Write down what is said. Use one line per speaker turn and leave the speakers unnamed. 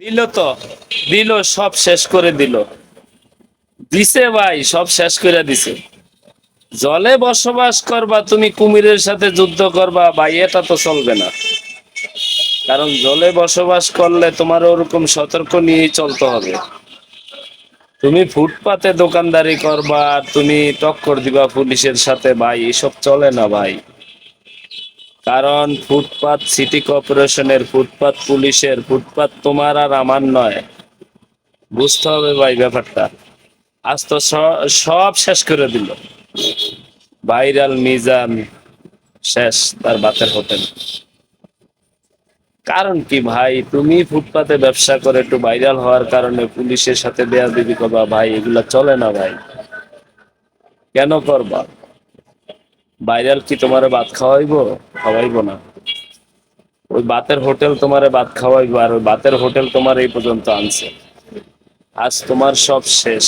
দিল তো, দিল, সব শেষ করে দিল। দিছে ভাই, সব শেষ করে দিছে। জলে বসবাস করবা তুমি, কুমিরের সাথে যুদ্ধ করবা ভাই, এটা তো চলবে না। কারণ জলে বসবাস করলে তোমার ওরকম সতর্ক নিয়েই চলতে হবে। তুমি ফুটপাতে দোকানদারি করবা আর তুমি টক্কর দিবা পুলিশের সাথে, ভাই এসব চলে না ভাই। কারণ ফুটপাত সিটি কর্পোরেশনের, ফুটপাত পুলিশের, ফুটপাত তোমার আর আমার নয়। বুঝতে হবে ভাই ব্যাপারটা। আজ তো সব শেষ করে দিল। ভাইরাল মিজান শেষ, তার বাতের হোটেল। কারণ কি ভাই, তুমি ফুটপাতে ব্যবসা করে একটু ভাইরাল হওয়ার কারণে পুলিশের সাথে দেয়া দিবি করবা, ভাই এগুলা চলে না ভাই। কেন করবা? ভাইরাল কি তোমারে ভাত খাওয়াইবো? খাওয়াইবো না। ওই বাতের হোটেল তোমারে ভাত খাওয়াইবো, আর ওই বাতের হোটেল তোমার এই পর্যন্ত আনছে। আজ তোমার সব শেষ।